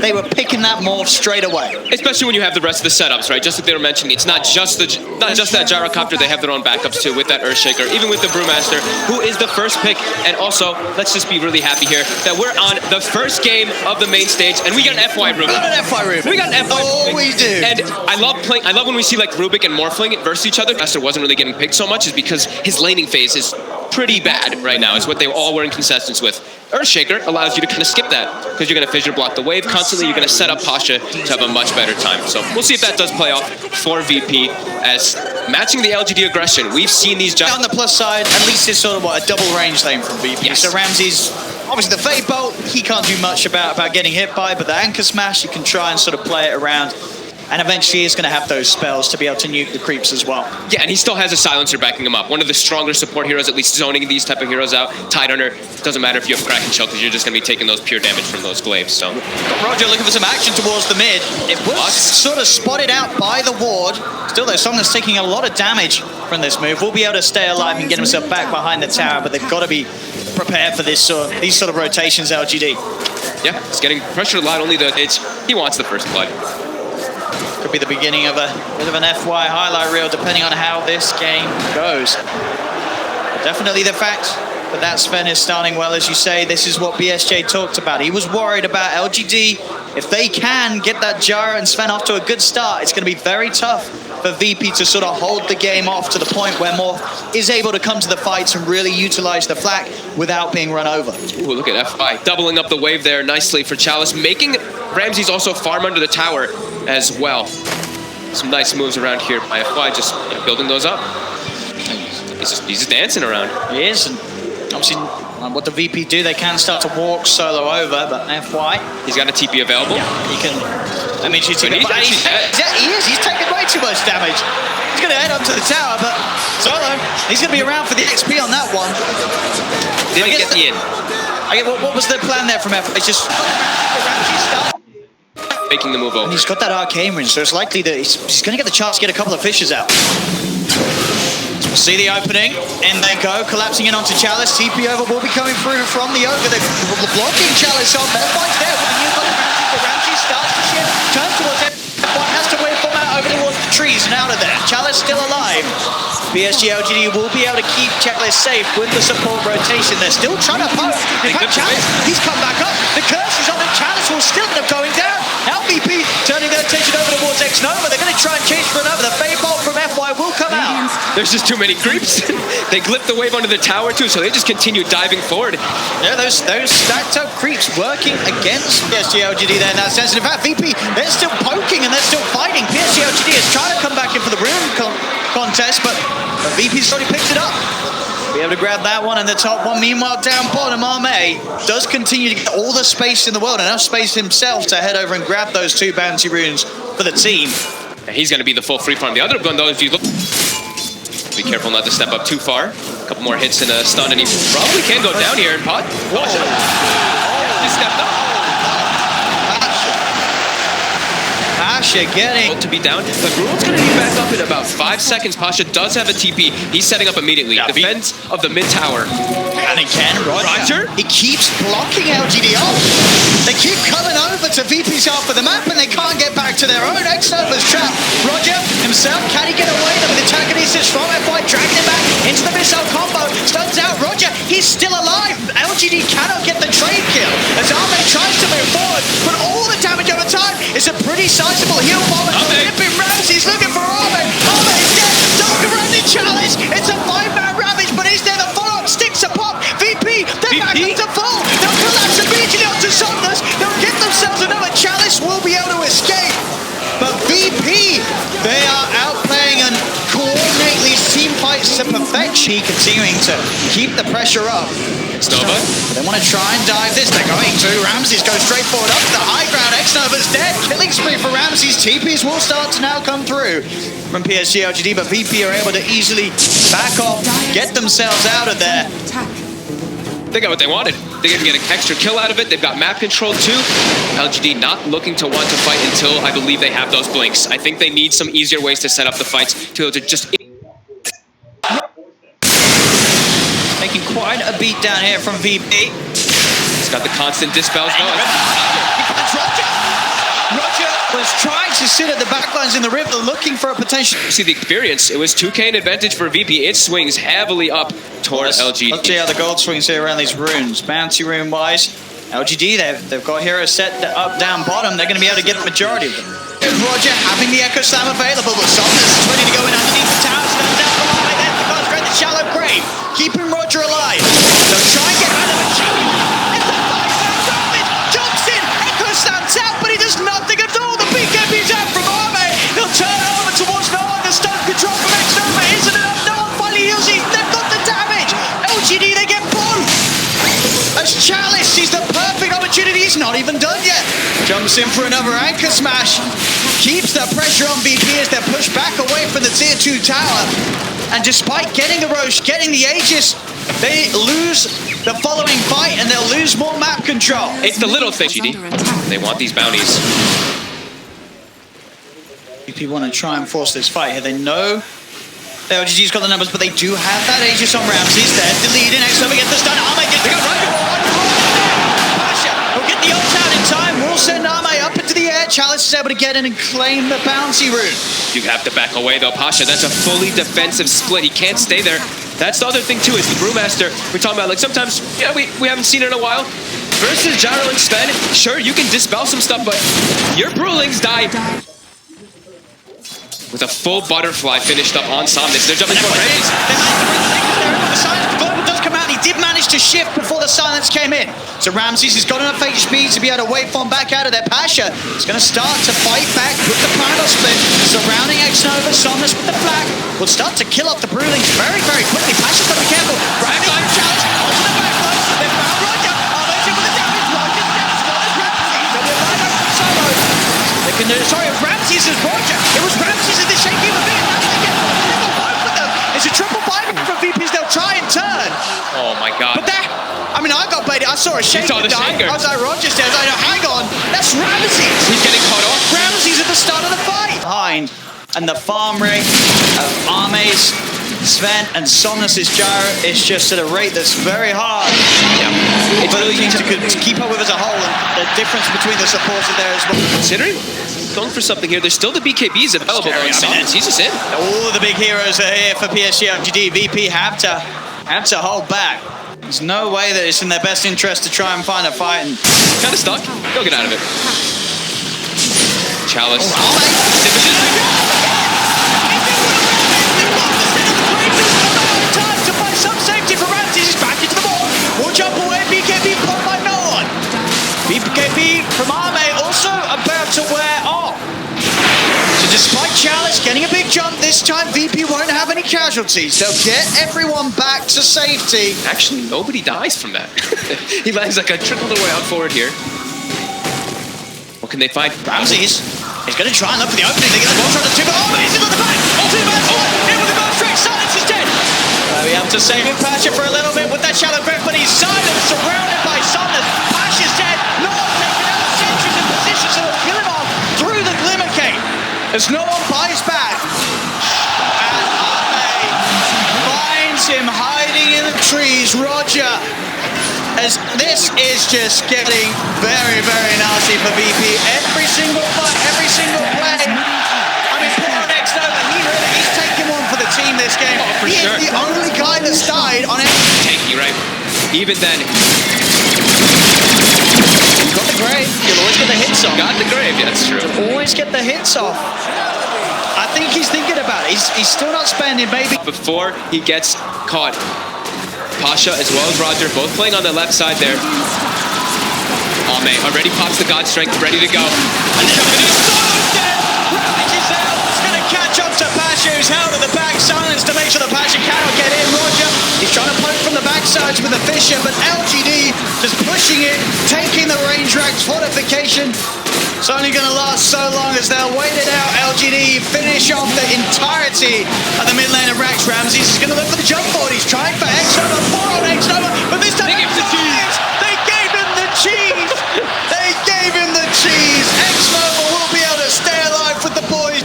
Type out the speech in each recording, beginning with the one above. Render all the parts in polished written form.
They were picking that morph straight away. Especially when you have the rest of the setups, right? Just like they were mentioning, it's not just that gyrocopter. They have their own backups too with that Earthshaker, even with the Brewmaster, who is the first pick. And also, let's just be really happy here that we're on the first game of the main stage, and we got an FY Rubik. We got an FY Rubik. Oh, we do. And I love when we see like Rubik and Morphling versus each other. Master wasn't really getting picked so much is because his laning phase is pretty bad right now. Is what they all were in contestants with. Earthshaker allows you to kind of skip that because you're going to fissure block the wave constantly. You're going to set up Pasha to have a much better time. So we'll see if that does play off for VP as matching the LGD aggression. We've seen these jumps. On the plus side, at least it's sort of what a double range lane from VP. Yes. So Ramsey's obviously the Fate Bolt, he can't do much about getting hit by, but the Anchor Smash, you can try and sort of play it around. And eventually he's going to have those spells to be able to nuke the creeps as well. Yeah, and he still has a silencer backing him up. One of the stronger support heroes, at least zoning these type of heroes out. TI9, doesn't matter if you have Kraken Shell because you're just going to be taking those pure damage from those glaives. So RodjeR looking for some action towards the mid. It was sort of spotted out by the ward. Still though, Somnus taking a lot of damage from this move. Will be able to stay alive and get himself back behind the tower, but they've got to be prepared for this these sort of rotations, LGD. Yeah, it's getting pressure a lot. Only he wants the first blood. Could be the beginning of a bit of an FY highlight reel, depending on how this game goes. But definitely the fact that Sven is starting well, as you say, this is what BSJ talked about. He was worried about LGD. If they can get that Gyro and Sven off to a good start, it's going to be very tough for VP to sort of hold the game off to the point where Morph is able to come to the fights and really utilize the flak without being run over. Ooh, look at FI doubling up the wave there nicely for Chalice, making Ramsey's also farm under the tower as well. Some nice moves around here by FI, just building those up. He's just dancing around. He is, and obviously what the VP do, they can start to walk solo over, but FY... He's got a TP available. Yeah, he can... I mean, he's taking way too much damage. He's going to head up to the tower, but solo, he's going to be around for the XP on that one. Didn't get the in. What was the plan there from FY? It's just... making the move over. And he's got that arcane range, so it's likely that he's going to get the chance to get a couple of fishes out. We'll see the opening, and they go, collapsing in onto Chalice. TP over will be coming through from the Ogre. They're blocking Chalice on. Medfight's there with the new gun Ramsey, but Ramsey starts to shift, turns towards it. One has to wave from out over towards the trees and out of there. Chalice still alive. PSG LGD will be able to keep Chalice safe with the support rotation. They're still trying to poke. In fact, Chalice, he's come back up. The curse is on him. Chalice will still end up going down. Now VP turning their attention over towards xNova. They're going to try and change for another. The Fate Bolt from FY will come out. There's just too many creeps. They clipped the wave onto the tower too, so they just continue diving forward. Yeah, those stacked up creeps working against PSG LGD there in that sense. And in fact, VP, they're still poking and they're still fighting. PSG LGD is trying to come back in for the rune contest, but VP's already picked it up. Be able to grab that one in the top one. Meanwhile, down bottom, Arme does continue to get all the space in the world, enough space himself to head over and grab those two bounty runes for the team. And he's going to be the full free farm. The other gun, though, if you look, be careful not to step up too far. A couple more hits and a stun, and he probably can go down here and pot. Whoa. He stepped up. Pasha getting to be down. But Gruel's going to be back up in about 5 seconds. Pasha does have a TP. He's setting up immediately. Yeah, defense of the mid tower. And again, RodjeR. He keeps blocking LGD off. They keep coming over to VP's half of the map, and they can't get back to their own. xNova's trapped. RodjeR himself, can he get away with the telekinesis from FY, dragging him back into the missile combo. Stuns out RodjeR. He's still alive. LGD cannot get the trade kill as Arme tries to move forward, but all the damage over time is a pretty sizable heal bomb. Limping Ramsey's looking for Arme. Arme is dead. Dark around the Chalice. It's a 5-man ravage, but is there the follow-up? Sticks a pop. VP, they're back up to full. They'll collapse immediately onto Somnus. They'll get themselves another Chalice. Will be able to escape. But VP, they are outplaying and coordinating these team fights to perfection. Continuing to keep the pressure up. xNova. They want to try and dive this. They're going to. Ramsey's go straight forward up to the high ground. xNova's dead. Killing spree for Ramsey's. TPs will start to now come through from PSG LGD, but VP are able to easily back off, get themselves out of there. They got what they wanted. They can get an extra kill out of it. They've got map control too. LGD not looking to want to fight until I believe they have those blinks. I think they need some easier ways to set up the fights to just... Taking quite a beat down here from VP. He's got the constant dispels going. RodjeR was trying to sit at the backlines in the river looking for a potential. You see the experience. It was 2K in advantage for VP. It swings heavily up towards LGD. Let's see how the gold swings here around these runes. Bounty rune wise, LGD, they've got heroes set up, down, bottom. They're going to be able to get the majority of them. RodjeR having the Echo Slam available, but Somnus is ready to go in underneath the tower. Stands out from Army there. The guy's read the shallow grave, keeping RodjeR alive. They'll try and get out of the champion. It's a 5-man damage. Jumps in. Echo Slam's out, but he does nothing at all. The BKB's out from Army. He'll turn over towards no one. The stun control from xNova isn't enough. No one finally heals him. They've got the damage. LGD, they get both. As Chalice sees the perfect opportunity, he's not even done yet. Jumps in for another anchor smash. Keeps the pressure on VP as they're pushed back away from the tier 2 tower. And despite getting the Roche, getting the Aegis, they lose the following fight and they'll lose more map control. It's the little thing, GD. They want these bounties. VP want to try and force this fight here. They know the LGD's got the numbers, but they do have that Aegis on Ramses. They're deleting. xNova gets the stun. Arme gets the Pasha will get the ult out in time. We'll send Arme up into the air. Chalice is able to get in and claim the bounty rune. You have to back away though, Pasha. That's a fully defensive split. He can't stay there. That's the other thing too, is the Brewmaster. We're talking about, like, sometimes, yeah, we haven't seen it in a while. Versus Gyro and Sven, sure, you can dispel some stuff, but your Brewlings die with a full butterfly finished up on Somnus. They're jumping for raise. They managed to bring the thing there, but the silence global does come out. He did manage to shift before the silence came in. So Ramses has got enough HP to be able to waveform back out of there. Pasha is going to start to fight back with the final split. Surrounding xNova, Somnus with the flag will start to kill off the Brewlings very, very quickly. Pasha's got to be careful. Backline Chalice onto the backline. They found RodjeR. Armo's in with the damage. RodjeR's down. Scott is Ramses. They'll be alive over the solo. They can do it. Sorry, Ramses is RodjeR. It was Ramses in the shaky of a bit. Now they get both of them. It's a triple five for VPs. They'll try and turn. Oh my god. But that, I mean, I got baited. I saw a shaker die. I was like, RodjeR says, I know, hang on. That's Ramses. He's getting caught off. Ramses at the start of the fight. Behind. And the farm rate of Arme's, Sven, and Somnus' Gyro is just at a rate that's very hard. Yeah. It's really easy to keep up with as a whole, and the difference between the supports are there as well. Considering going for something here, there's still the BKBs available. Scary, I mean, he's just in. All of the big heroes are here for PSG LGD. VP have to hold back. There's no way that it's in their best interest to try and find a fight. And kind of stuck. Go get out of it. Chalice. To find some safety for Ramses. He's back into the ball. Will jump away. BKB put by no one. BKB from Arme also about to wear off. So despite Chalice getting a big jump, this time VP won't have any casualties. They'll get everyone back to safety. Actually, nobody dies from that. He lands like a trickle away out forward here. What can they find? Ramses is going to try and look for the opening. They get the ball shot to two, but he's in on the back. Two man spot. In with the goal straight. Silence is dead. We have to save him, Pasha, for a little bit with that shallow grip, but he's silent, surrounded by Somnus. Pasha's dead. No one taking out sentries in position, so they'll kill him off through the Glimmer Cave. As no one buys back. And Arme finds him hiding in the trees. RodjeR, as this is just getting very, very nasty for VP. Every single fight, every single play. I mean, poor on xNova, he's taking one for the team this game. Oh, for he sure. is the only guy that's died on it. Tanky, right? Even then. Got the grave. You'll always get the hits off. Got the grave, yeah, that's true. Always get the hits off. I think he's thinking about it. He's still not spending, maybe. Before he gets caught. Pasha as well as RodjeR both playing on the left side there. Arme already pops the God Strength, ready to go. And then Ravage is out. It's going to catch up to Pasha, who's held at the back. Silence to make sure that Pasha cannot get in. RodjeR, he's trying to poke from the backsides with the Fisher, but LGD just pushing it, taking the range racks fortification. It's only going to last so long as they'll wait it out. LGD finish off the entirety of the mid lane of Rax. Ramses is going to look for the jump forward. He's trying for xNova, 4 on xNova, but this time they gave him the cheese. They gave him the cheese. They gave him the cheese. xNova will be able to stay alive with the boys.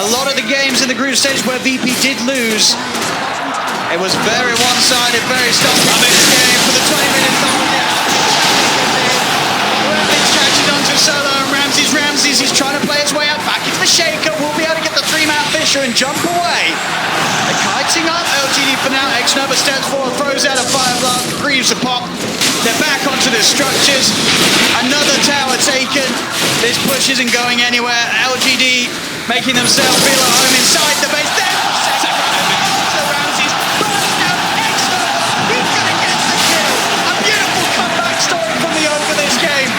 A lot of the games in the group stage where VP did lose, it It was very one-sided, very stopping this game for the 20-minute knockout. Ramsey's catching onto Solo and Ramsey's he's trying to play his way out back into the Shaker. Will be able to get the 3-man Fisher and jump away. They're kiting up LGD for now. xNova steps forward, throws out a fire blast, grieves the pop. They're back onto the structures. Another tower taken. This push isn't going anywhere. LGD making themselves feel at home inside the base. There's the second round. So Ramsey's burst out. xNova, he's going to get the kill. A beautiful comeback story from the over this game.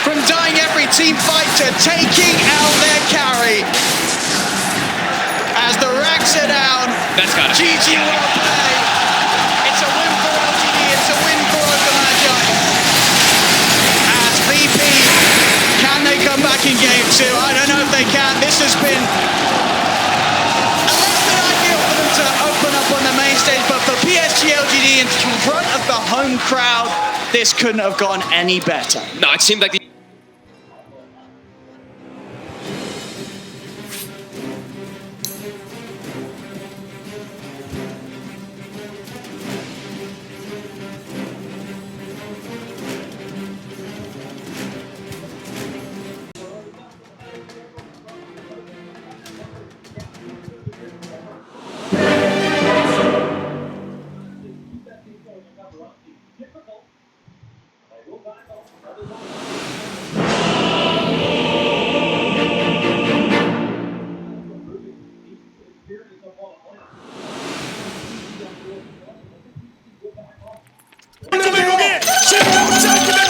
From dying every team fight to taking out their carry. As the racks are down. That's got it. GG, well played. It's a win for LGD. It's a win for RodjeR. As VP, can they come back in game 2? I don't know if they can. This has been less than ideal for them to open up on the main stage, but for PSG LGD in front of the home crowd, this couldn't have gone any better. No, it seemed like the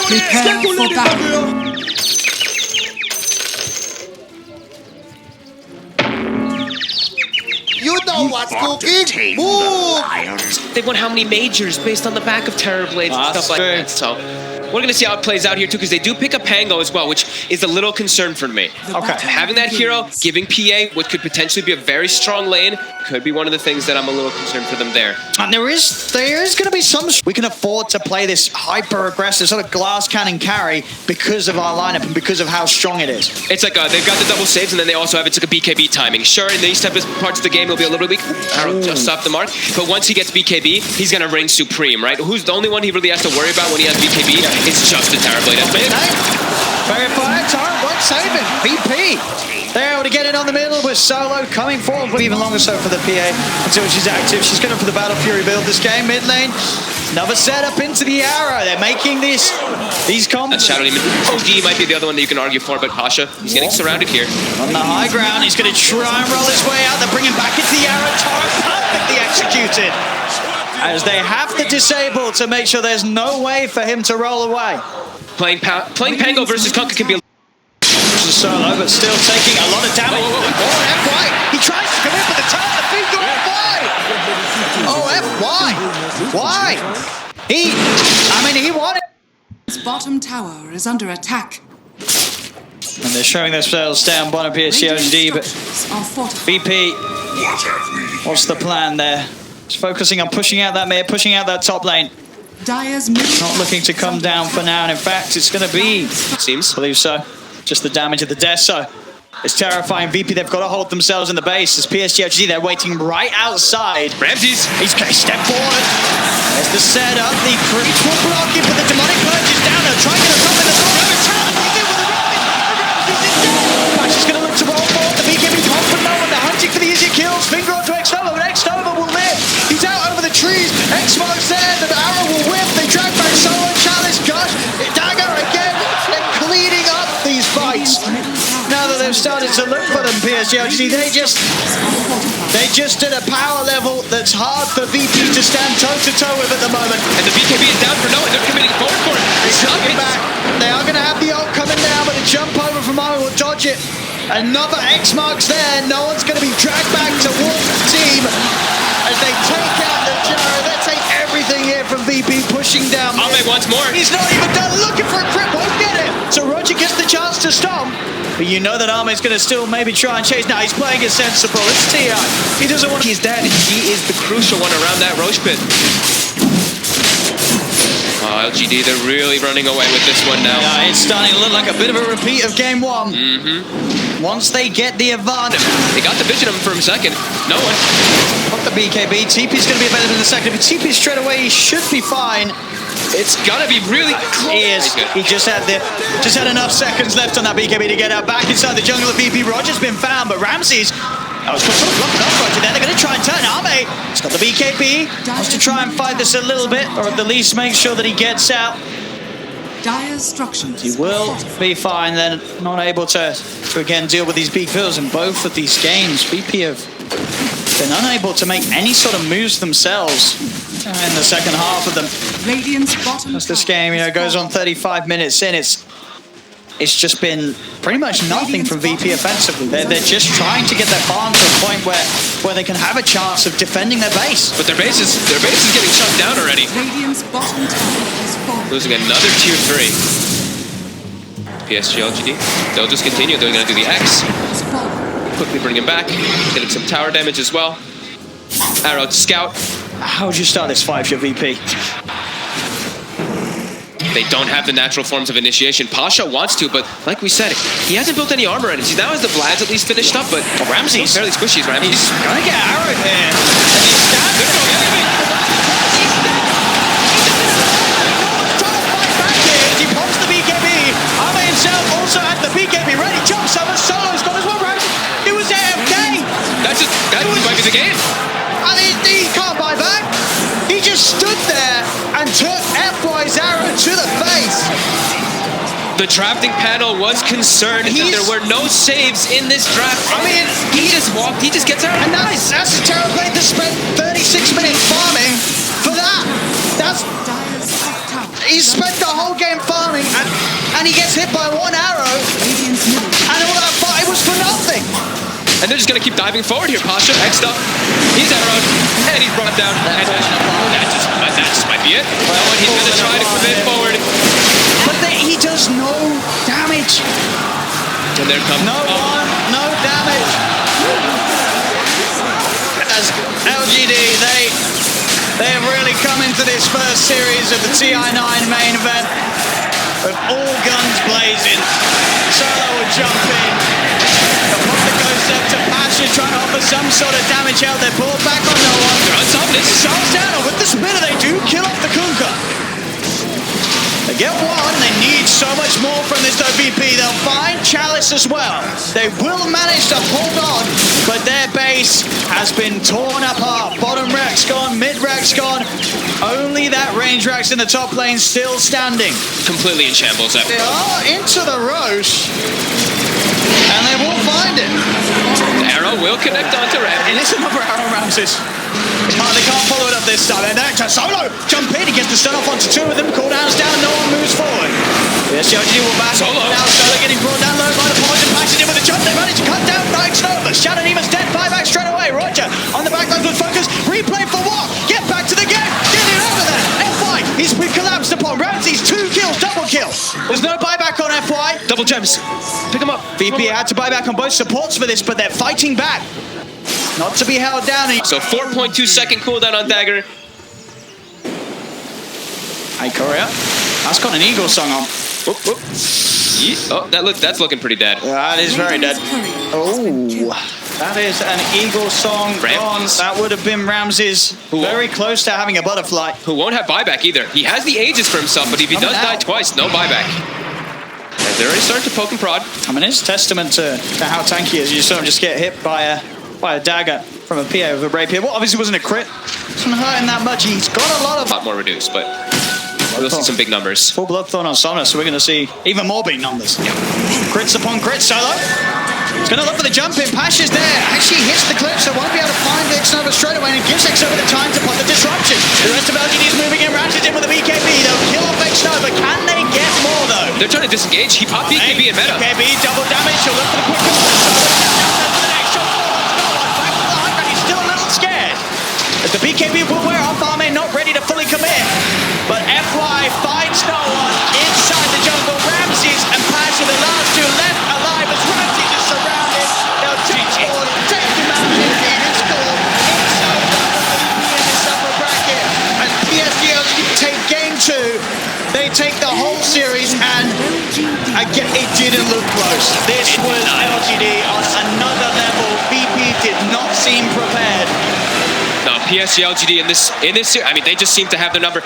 Prepare for battle. You know what's cooking? Move! they've won how many majors based on the back of Terror Blades and stuff like that. So we're going to see how it plays out here too, because they do pick up Pango as well, which is a little concern for me. Okay. Having that hero, giving PA what could potentially be a very strong lane, could be one of the things that I'm a little concerned for them there. And there is going to be some. We can afford to play this hyper-aggressive sort of glass cannon carry because of our lineup and because of how strong it is. It's like they've got the double saves, and then they also have it's like a BKB timing. Sure, in these type of parts of the game, it'll be a little bit weak. Arrow just off the mark. But once he gets BKB, he's going to reign supreme, right? Who's the only one he really has to worry about when he has BKB? It's just a Terror Blade. Very fire, Torrent won't save him. VP. They're able to get it on the middle with Solo coming forward, but even longer so for the PA until she's active. She's going for the Battle Fury build this game. Mid lane, another setup into the arrow. They're making these combos. That Shadow Demon. OG might be the other one that you can argue for, but Pasha, he's getting surrounded here. On the high ground, he's going to try and roll his way out. They're bringing back into the arrow. Torrent perfectly executed. As they have to disable to make sure there's no way for him to roll away. Playing Pango versus Kunkka can be a Solo, but still taking a lot of damage. Oh, FY! He tries to come in for the turn. The feed go FY! Oh, FY! Why? He wanted. His bottom tower is under attack. And they're showing themselves down bottom PSG LGD, but VP, what's the plan there? Just focusing on pushing out that mid, pushing out that top lane. Dire's mid Not looking to come down for now, and in fact, it's going to be, it seems. I believe so, just the damage of the death, so it's terrifying. VP, they've got to hold themselves in the base. As PSG LGD, they're waiting right outside. Ramses. He's going to step forward. There's the setup, the creep will block him, but the demonic purge is down. They're trying to get a top in the door. Patch is going to look to roll forward. The BKB can't put no one. They're hunting for the easier kills. Finger onto xNova, but xNova will live. He's out over the trees. X-Mark's there. The arrow will whip. They drag back Solo. Chalice, gosh. Dagger again. They're cleaning up these fights. Now that they've started to look for them, PSG LGD, they just at a power level that's hard for VP to stand toe-to-toe with at the moment. And the BKB is down for no one. They're committing forward for it. They're coming back. They are going to have the ult coming down, but a jump over from Mario will dodge it. Another X-Mark's there. No one's going to be dragged back towards the team as they take out the Gyro. They take everything here from VP, pushing down. Ahmed wants more. He's not even done looking for a crit, won't get it. So RodjeR gets the chance to stomp. But you know that Ahmed's going to still maybe try and chase. Now he's playing it sensible. It's TI. He doesn't want to. He's dead. He is the crucial one around that Roche pit. Oh, LGD, they're really running away with this one now. Yeah, it's starting to look like a bit of a repeat of game 1. once they get the advantage. They got the vision of him for a second. No one. Put the BKB. TP's going to be better than the second. If it's TP straight away, he should be fine. It's gonna be really close. He is. He just had enough seconds left on that BKB to get out back inside the jungle of VP. RodjeR's been found, but Ramses. Oh, it's sort of blocking off RodjeR there. They're going to try and turn Ame. He's got the BKB. Wants to try and fight this a little bit, or at the least make sure that he gets out. Dire's structures. He will be fine. They're not able to again deal with these big pills in both of these games. VP have been unable to make any sort of moves themselves in the second half of them. Radiant's bottom. As this game, goes on 35 minutes in, it's just been pretty much nothing from VP offensively. They're just trying to get their farm to a point where they can have a chance of defending their base. But their base is getting shut down already. Radiant's bottom tower is falling. Losing another tier 3. PSG LGD. They'll just continue. They're going to do the X. Quickly bring him back. Getting some tower damage as well. Arrow to scout. How would you start this fight for your VP? They don't have the natural forms of initiation. Pasha wants to, but like we said, he hasn't built any armor in it. He now has the Vlads at least finished up, but Ramses fairly squishy. Ramses. He's gonna get arrowed here. And he's standing. He pops the BKB. Ame himself also had the BKB ready. Jump Somnus. Solo's got his one right. It was AFK. That might be the game. And he can't buy back. He just stood there and took FY's arrow to the face. The drafting panel was concerned that there were no saves in this draft. I mean, he just walked, he just gets out. And that's a terrible play to spend 36 minutes farming for that. Dire's top tower. He spent the whole game farming and he gets hit by one arrow. Radiant's middle. And all that fight was for nothing. And they're just going to keep diving forward here. Pasha, X'd up. He's arrowed. And he's brought down. And that just might be it. Well, he's going to try to commit forward. But he does no damage. And there comes... No damage. As LGD, they have really come into this first series of the TI9 main event with all guns blazing. Solo will jump in. The ghost up to Pasha, trying to offer some sort of damage out there. Pull back on no one. They're on Somnus. Charles down, and with the spitter they do kill off the Kunkka. They get one, they need so much more from this VP. They'll find Chalice as well. They will manage to hold on, but their base has been torn apart. Bottom rack's gone, mid rack's gone. Only that range rack's in the top lane still standing. Completely in shambles. They are into the Roche, and they will find it. The arrow will connect onto Ram. And it's another arrow, Ramses. They can't follow it up this time. And then Solo jump in, he gets the stun off onto two of them. Cooldown's down, no one moves forward. Yes, LGD will back Solo. Now Solo getting brought down low by the poison, passes in with a jump. They manage to cut down xNova. Shadow Neva's dead, buyback straight away. RodjeR on the back lines with focus. Replay for what? Get back to the game. Get it over there. FY, he's collapsed upon. Ramses, 2 kills, double kill. There's no buyback on FY. Double gems. Pick him up. VP had to buy back on both supports for this, but they're fighting back. Not to be held down. So 4.2 second cooldown on Dagger. Hey, Korea. That's got an Eagle song on. Whoop, whoop. Oh, that's looking pretty dead. That is very dead. Oh, that is an Eagle song gone. That would have been Ramses. Very close to having a butterfly. Who won't have buyback either. He has the Aegis for himself, but if he does die twice, no buyback. As they're already starting to poke and prod. I mean, it's testament to how tanky he is. You sort of just get hit by a dagger from a PA with a rapier. Well, obviously wasn't a crit. Wasn't hurting that much. He's got a lot more reduced, but we'll see some big numbers. Full Bloodthorn on Somnus, so we're going to see even more big numbers. Yeah. Crits upon crits, Solo. He's going to look for the jump in. Pasha's there. Actually hits the clip, so won't be able to find xNova straight away, and it gives xNova the time to put the disruption. The rest of LGD's moving in. Ramses in with the BKB. They'll kill off xNova. Can they get more, though? They're trying to disengage. He popped BKB in meta. BKB, double damage. He'll look for the quick the BKB will wear off. Arme not ready to fully commit, but FY finds no one inside the jungle. Ramses and Pasha, the last two left alive as Ramses is surrounded. They'll take him out in the score inside in this upper bracket. And PSG take game 2. They take the whole series, and again, it didn't look close. This was LGD on another level. VP did not seem prepared. No, PSG LGD in this, I mean, they just seem to have their number.